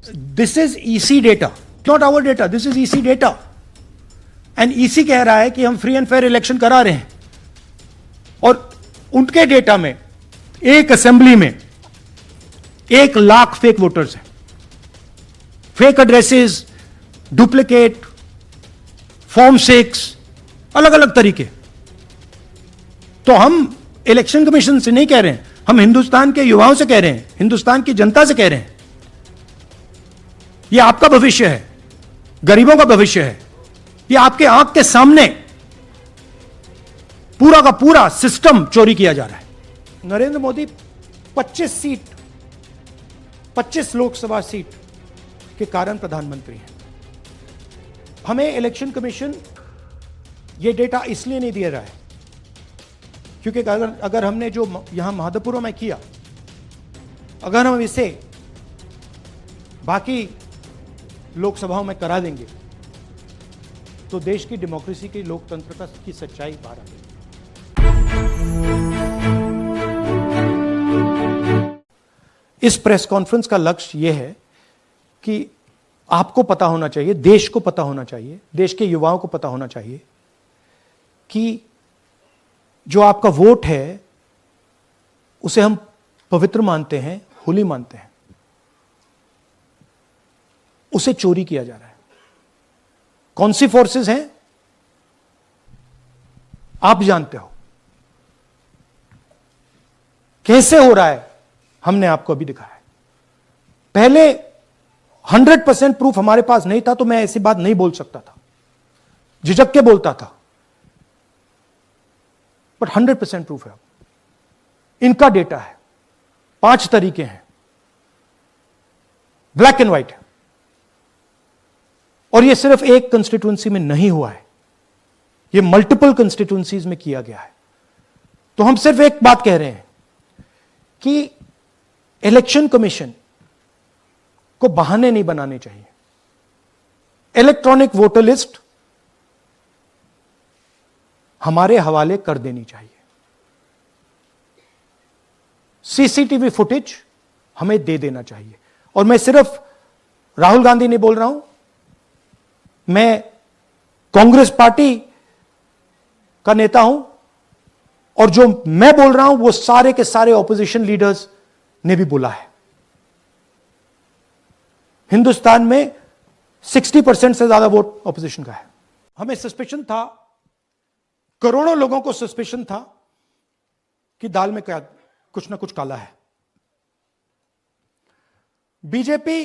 This is EC data, not our data, this is EC data. And EC कह रहा है कि हम फ्री एंड फेयर इलेक्शन करा रहे हैं, और उनके डेटा में एक असेंबली में 1 लाख फेक वोटर्स हैं, फेक एड्रेसेस, डुप्लीकेट, फॉर्म 6, अलग अलग तरीके। तो हम इलेक्शन कमीशन से नहीं कह रहे हैं, हम हिंदुस्तान के युवाओं से कह रहे हैं, हिंदुस्तान की जनता से कह रहे हैं, यह आपका भविष्य है, गरीबों का भविष्य है, यह आपके आंख के सामने पूरा का पूरा सिस्टम चोरी किया जा रहा है। नरेंद्र मोदी 25 लोकसभा सीट के कारण प्रधानमंत्री हैं। हमें इलेक्शन कमीशन यह डेटा इसलिए नहीं दे रहा है क्योंकि अगर हमने जो यहां माधोपुर में किया, अगर हम इसे बाकी लोकसभाओं में करा देंगे तो देश की डेमोक्रेसी की, लोकतंत्र की सच्चाई बाहर आ जाएगी। इस प्रेस कॉन्फ्रेंस का लक्ष्य यह है कि आपको पता होना चाहिए, देश को पता होना चाहिए, देश के युवाओं को पता होना चाहिए कि जो आपका वोट है उसे हम पवित्र मानते हैं, होली मानते हैं, उसे चोरी किया जा रहा है। कौन सी फोर्सेस हैं आप जानते हो, कैसे हो रहा है हमने आपको अभी दिखाया है। पहले 100% प्रूफ हमारे पास नहीं था तो मैं ऐसी बात नहीं बोल सकता था, झिझक के बोलता था, बट 100% प्रूफ है। इनका डेटा है, 5 तरीके हैं, ब्लैक एंड व्हाइट है, और यह सिर्फ एक कंस्टिट्यूएंसी में नहीं हुआ है, यह मल्टीपल कंस्टिट्यूएंसीज में किया गया है। तो हम सिर्फ एक बात कह रहे हैं कि इलेक्शन कमीशन को बहाने नहीं बनाने चाहिए। इलेक्ट्रॉनिक वोटर लिस्ट हमारे हवाले कर देनी चाहिए, सीसीटीवी फुटेज हमें दे देना चाहिए। और मैं सिर्फ राहुल गांधी नहीं बोल रहा हूं, मैं कांग्रेस पार्टी का नेता हूं, और जो मैं बोल रहा हूं वो सारे के सारे ऑपोजिशन लीडर्स ने भी बोला है। हिंदुस्तान में 60% से ज्यादा वोट ऑपोजिशन का है। हमें सस्पेशन था, करोड़ों लोगों को सस्पेशन था कि दाल में क्या कुछ ना कुछ काला है। बीजेपी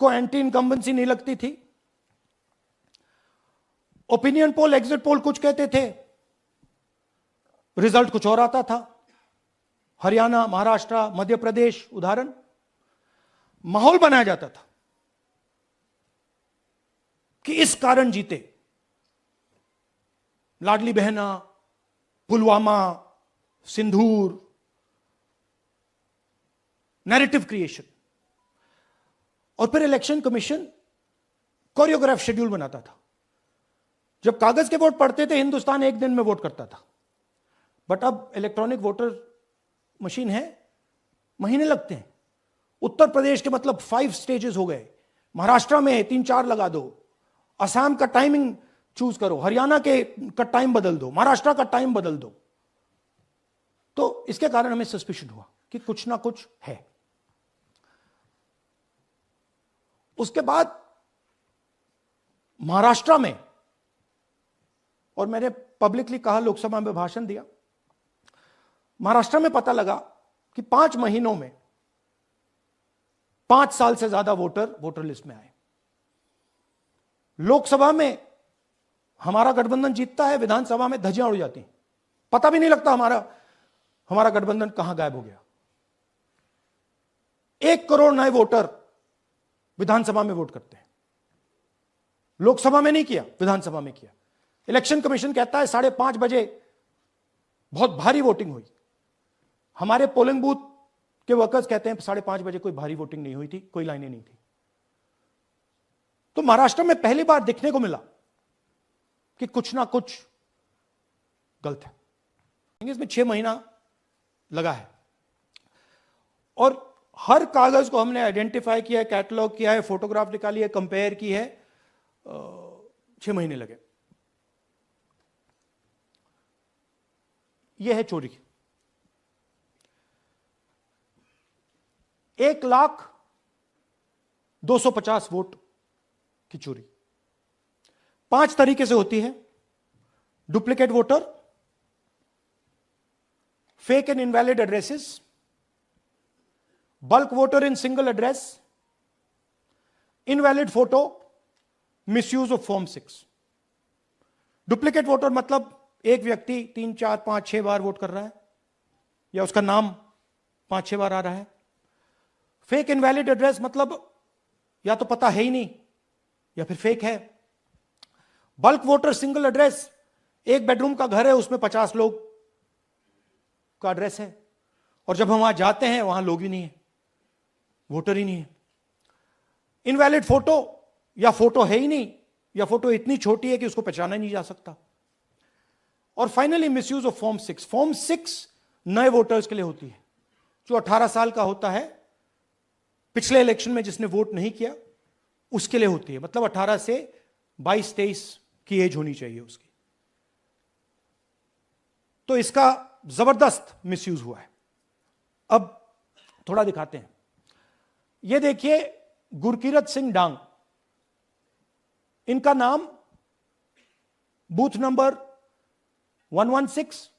को एंटी इनकम्बेंसी नहीं लगती थी, ओपिनियन पोल, एग्जिट पोल कुछ कहते थे, रिजल्ट कुछ और आता था। हरियाणा, महाराष्ट्र, मध्य प्रदेश उदाहरण, माहौल बनाया जाता था कि इस कारण जीते। लाडली बहना, पुलवामा, सिंदूर, नैरेटिव क्रिएशन। और फिर इलेक्शन कमीशन कोरियोग्राफ शेड्यूल बनाता था। जब कागज के वोट पड़ते थे हिंदुस्तान एक दिन में वोट करता था, बट अब इलेक्ट्रॉनिक वोटर मशीन है, महीने लगते हैं। उत्तर प्रदेश के मतलब 5 स्टेजेस हो गए, महाराष्ट्र में 3-4 लगा दो, असम का टाइमिंग चूज करो, हरियाणा का टाइम बदल दो, महाराष्ट्र का टाइम बदल दो। तो इसके कारण हमें सस्पिशन हुआ कि कुछ ना कुछ है। उसके बाद महाराष्ट्र में, और मैंने पब्लिकली कहा, लोकसभा में भाषण दिया, महाराष्ट्र में पता लगा कि 5 महीनों में 5 साल से ज्यादा वोटर लिस्ट में आए। लोकसभा में हमारा गठबंधन जीतता है, विधानसभा में धज्जियां उड़ जाती हैं, पता भी नहीं लगता हमारा गठबंधन कहां गायब हो गया। 1 करोड़ नए वोटर विधानसभा में वोट करते हैं, लोकसभा में नहीं किया, विधानसभा में किया। इलेक्शन कमीशन कहता है 5:30 बजे बहुत भारी वोटिंग हुई। हमारे पोलिंग बूथ के वर्कर्स कहते हैं 5:30 बजे कोई भारी वोटिंग नहीं हुई थी, कोई लाइनें नहीं थी। तो महाराष्ट्र में पहली बार देखने को मिला कि कुछ ना कुछ गलत है। इसमें 6 महीना लगा है, और हर कागज को हमने आइडेंटिफाई किया है, कैटलॉग किया है, फोटोग्राफ निकाली है, कंपेयर की है, 6 महीने लगे। यह है चोरी। 1,250,000 वोट की चोरी 5 तरीके से होती है। Duplicate voter, fake and invalid addresses, bulk voter in single address, invalid photo, misuse of form 6। Duplicate voter मतलब एक व्यक्ति 3, 4, 5, 6 बार वोट कर रहा है, या उसका नाम 5, 6 बार आ रहा है। फेक इनवैलिड एड्रेस मतलब या तो पता है ही नहीं या फिर फेक है। बल्क वोटर सिंगल एड्रेस, एक बेडरूम का घर है, उसमें 50 लोग का एड्रेस है, और जब हम वहां जाते हैं वहां लोग ही नहीं है, वोटर ही नहीं है। इनवैलिड फोटो, या फोटो है ही नहीं, या फोटो इतनी छोटी है कि उसको पहचाना नहीं जा सकता। और finally misuse of form 6। Form 6 नए वोटर्स के लिए होती है, जो 18 साल का होता है, पिछले इलेक्शन में जिसने वोट नहीं किया उसके लिए होती है। मतलब 18 से 22-23 की एज होनी चाहिए उसकी। तो इसका जबरदस्त मिसयूज हुआ है। अब थोड़ा दिखाते हैं। यह देखिए, गुरकीरत सिंह डांग, इनका नाम बूथ नंबर 116,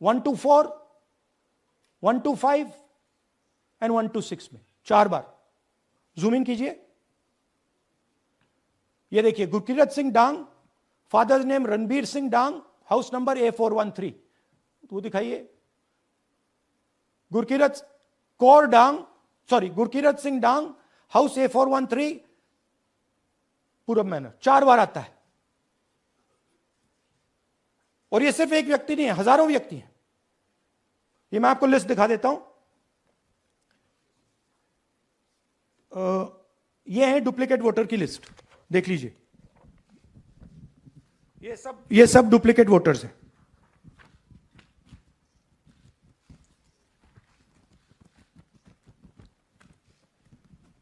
124, 125 एंड 126 में 4 बार। जूम इन कीजिए। यह देखिए, गुरकीरत सिंह डांग, फादर्स नेम रणबीर सिंह डांग, हाउस नंबर A413। वो दिखाइए। गुरकीरत कौर डांग, सॉरी, गुरकीरत सिंह डांग, हाउस A413, पूरब मैनर। 4 बार आता है। और ये सिर्फ एक व्यक्ति नहीं है, हजारों व्यक्ति हैं। ये मैं आपको लिस्ट दिखा देता हूं। ये है डुप्लीकेट वोटर की लिस्ट, देख लीजिए। ये सब डुप्लीकेट वोटर्स हैं।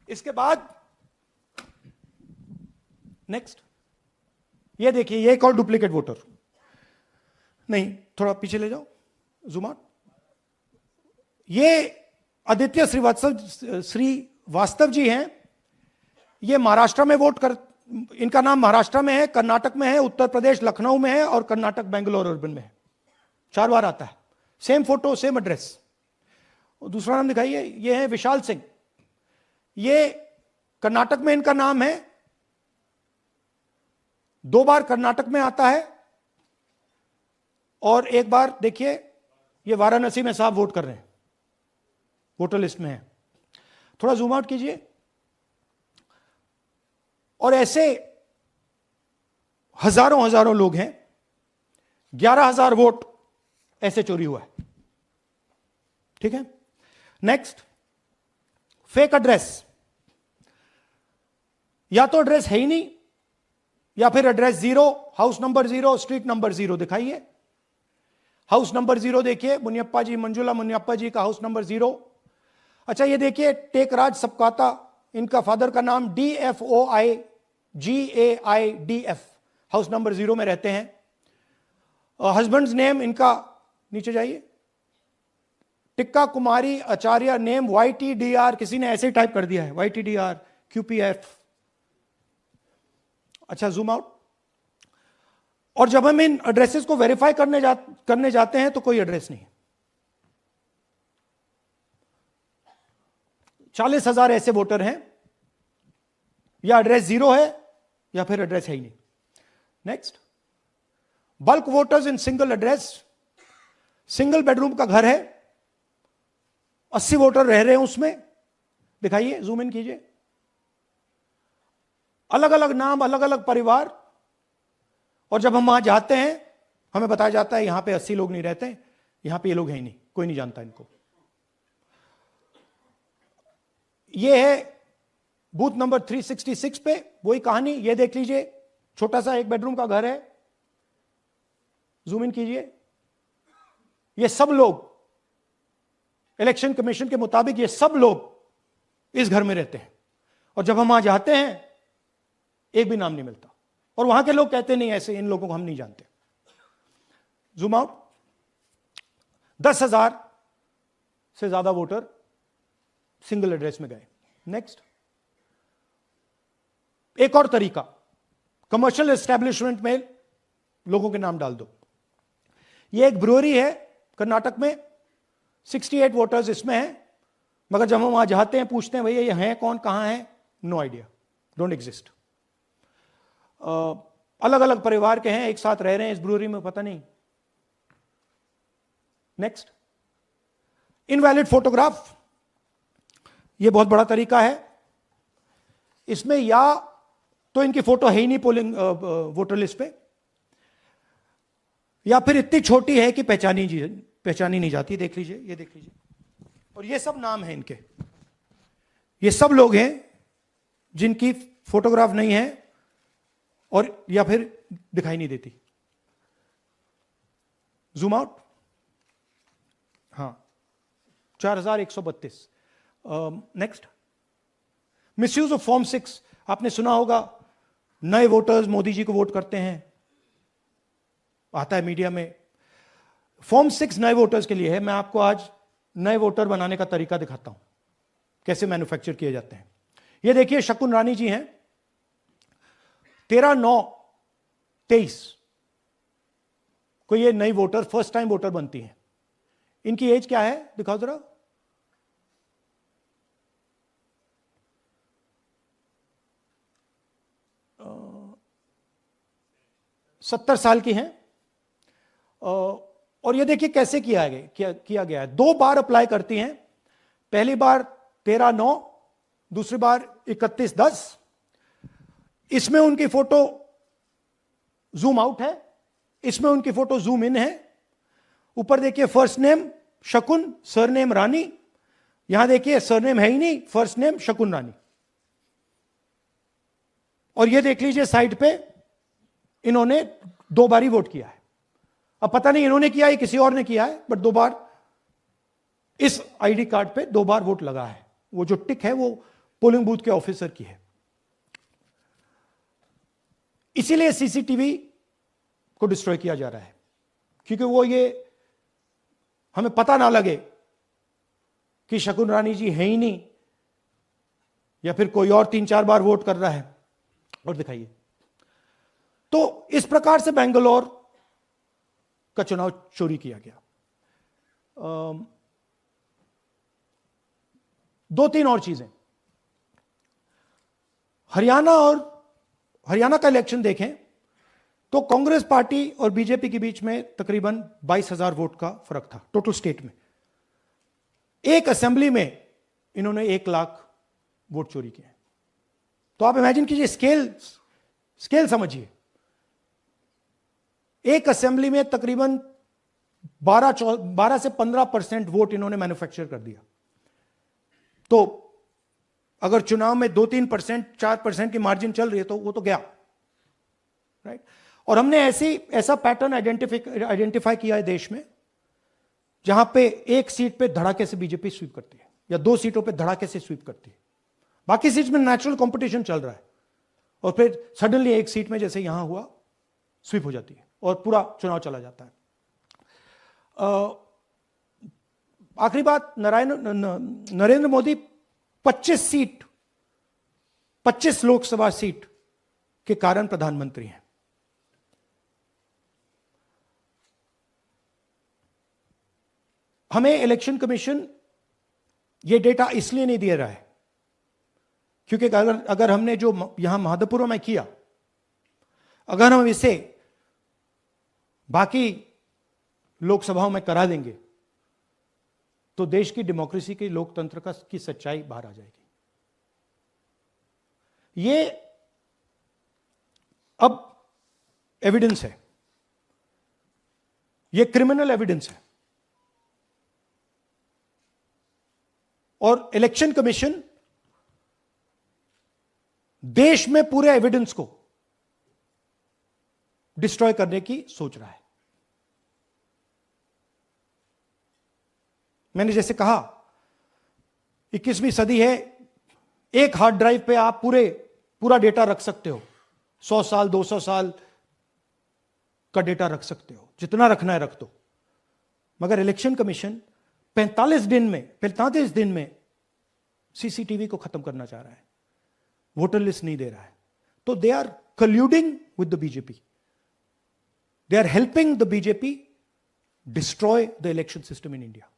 इसके बाद नेक्स्ट, ये देखिए, ये एक और डुप्लीकेट वोटर। नहीं, थोड़ा पीछे ले जाओ, जूम आउट। ये आदित्य श्रीवास्तव जी हैं। ये महाराष्ट्र में वोट कर, इनका नाम महाराष्ट्र में है, कर्नाटक में है, उत्तर प्रदेश लखनऊ में है, और कर्नाटक बेंगलोर अर्बन में है। 4 बार आता है। Same photo, same address. और दूसरा नाम दिखाइए। ये है विशाल सिंह। ये कर्नाटक में इनका नाम है, 2 बार कर्नाटक में आता है, और 1 बार देखिए, ये वाराणसी में साहब वोट कर रहे हैं, वोटर लिस्ट में है। थोड़ा जूम आउट कीजिए। और ऐसे हजारों लोग हैं। 11,000 वोट ऐसे चोरी हुआ है। ठीक है। Next, fake address. या तो एड्रेस है ही नहीं, या फिर address 0, house number 0, street number 0। दिखाइए। हाउस नंबर 0 देखिए, मुनियप्पा जी, मंजुला मुनियप्पा जी का हाउस नंबर 0। अच्छा, ये देखिए, टेकराज सबकाता, इनका फादर का नाम DFOIGAIDF, हाउस नंबर 0 में रहते हैं। हस्बैंड्स नेम इनका, नीचे जाइए, टिक्का कुमारी आचार्य, नेम YTDR, किसी ने ऐसे ही टाइप कर दिया है, YTDR QPF। अच्छा, जूम आउट। और जब हम इन एड्रेसेस को वेरीफाई करने जाते हैं तो कोई एड्रेस नहीं है। 40,000 ऐसे वोटर हैं, या एड्रेस 0 है या फिर एड्रेस है ही नहीं। Next, bulk voters in single address. Single bedroom का घर है, 80 वोटर रह रहे हैं उसमें। दिखाइए, जूम इन कीजिए। अलग अलग नाम, अलग अलग परिवार। और जब हम वहां जाते हैं हमें बताया जाता है यहां पे 80 लोग नहीं रहते, यहां पे ये लोग हैं ही नहीं, कोई नहीं जानता इनको। ये है बूथ नंबर 366 पे वही कहानी। ये देख लीजिए, छोटा सा 1 बेडरूम का घर है। जूम इन कीजिए। ये सब लोग इलेक्शन कमीशन के मुताबिक ये सब लोग इस घर में रहते हैं, और जब हम वहां जाते हैं एक भी नाम नहीं मिलता, और वहां के लोग कहते नहीं ऐसे इन लोगों को हम नहीं जानते। जूम आउट, 10,000 से ज्यादा वोटर सिंगल एड्रेस में गए। नेक्स्ट, एक और तरीका, कमर्शियल एस्टेब्लिशमेंट में लोगों के नाम डाल दो। ये एक ब्रूअरी है कर्नाटक में, 68 वोटर्स इसमें हैं, मगर जब हम वहां जाते हैं पूछते हैं भैया ये हैं कौन, कहां है, नो आइडिया, डोंट एग्जिस्ट। अलग अलग परिवार के हैं, एक साथ रह रहे हैं इस ब्रूअरी में, पता नहीं। नेक्स्ट, इनवैलिड फोटोग्राफ, यह बहुत बड़ा तरीका है। इसमें या तो इनकी फोटो है ही नहीं पोलिंग वोटर लिस्ट पे, या फिर इतनी छोटी है कि पहचानी नहीं जाती। देख लीजिए, ये देख लीजिए, और ये सब नाम है इनके, ये सब लोग हैं जिनकी फोटोग्राफ नहीं है और या फिर दिखाई नहीं देती। जूम आउट, हाँ, 4132। नेक्स्ट, मिसयूज ऑफ फॉर्म 6, आपने सुना होगा नए वोटर्स मोदी जी को वोट करते हैं, आता है मीडिया में। फॉर्म 6 नए वोटर्स के लिए है। मैं आपको आज नए वोटर बनाने का तरीका दिखाता हूं, कैसे मैन्युफैक्चर किए जाते हैं। ये देखिए शकुन रानी जी हैं, 13/9/23 को ये नई वोटर, फर्स्ट टाइम वोटर बनती हैं। इनकी एज क्या है दिखाओ जरा, 70 साल की हैं। और ये देखिए कैसे किया गया है। 2 बार अप्लाई करती हैं, पहली बार 13/9, दूसरी बार 31/10। इसमें उनकी फोटो जूम आउट है, इसमें उनकी फोटो जूम इन है। ऊपर देखिए फर्स्ट नेम शकुन, सरनेम रानी, यहां देखिए सरनेम है ही नहीं, फर्स्ट नेम शकुन रानी। और ये देख लीजिए साइड पे इन्होंने 2 बार ही वोट किया है। अब पता नहीं इन्होंने किया है किसी और ने किया है, बट 2 बार इस आईडी कार्ड पे 2 बार वोट लगा है। वो जो टिक है वो पोलिंग बूथ के ऑफिसर की है। इसीलिए सीसीटीवी को डिस्ट्रॉय किया जा रहा है, क्योंकि वो ये हमें पता ना लगे कि शकुन रानी जी है ही नहीं, या फिर कोई और 3-4 बार वोट कर रहा है। और दिखाइए, तो इस प्रकार से बेंगलोर का चुनाव चोरी किया गया। 2-3 और चीजें, हरियाणा का इलेक्शन देखें तो कांग्रेस पार्टी और बीजेपी के बीच में तकरीबन 22,000 वोट का फर्क था टोटल स्टेट में। एक असेंबली में इन्होंने 1 लाख वोट चोरी किए। तो आप इमेजिन कीजिए, स्केल समझिए। एक असेंबली में तकरीबन 12 से 15% वोट इन्होंने मैन्युफैक्चर कर दिया। तो अगर चुनाव में 2-3%, 4% की मार्जिन चल रही है तो वो तो गया, राइट। और हमने ऐसा पैटर्न आइडेंटिफाई किया है देश में, जहां पे एक सीट पे धड़ाके से बीजेपी स्वीप करती है, या 2 सीटों पे धड़ाके से स्वीप करती है। बाकी सीट में नेचुरल कंपटीशन चल रहा है, और फिर सडनली एक सीट में जैसे यहां हुआ स्वीप हो जाती है और पूरा चुनाव चला जाता है। आखिरी बात, नरेंद्र मोदी 25 लोकसभा सीट के कारण प्रधानमंत्री हैं। हमें इलेक्शन कमीशन ये डेटा इसलिए नहीं दे रहा है क्योंकि अगर हमने जो यहां महादेवपुर में किया, अगर हम इसे बाकी लोकसभाओं में करा देंगे तो देश की डेमोक्रेसी की, लोकतंत्र की सच्चाई बाहर आ जाएगी। ये अब एविडेंस है, ये क्रिमिनल एविडेंस है। और इलेक्शन कमीशन देश में पूरे एविडेंस को डिस्ट्रॉय करने की सोच रहा है। मैंने जैसे कहा 21वीं सदी है, एक हार्ड ड्राइव पे आप पूरा डेटा रख सकते हो, 100 साल 200 साल का डेटा रख सकते हो, जितना रखना है रख दो। मगर इलेक्शन कमीशन 45 दिन में सीसीटीवी को खत्म करना चाह रहा है, वोटर लिस्ट नहीं दे रहा है। तो they are colluding with the BJP, they are helping the BJP destroy the election system in India.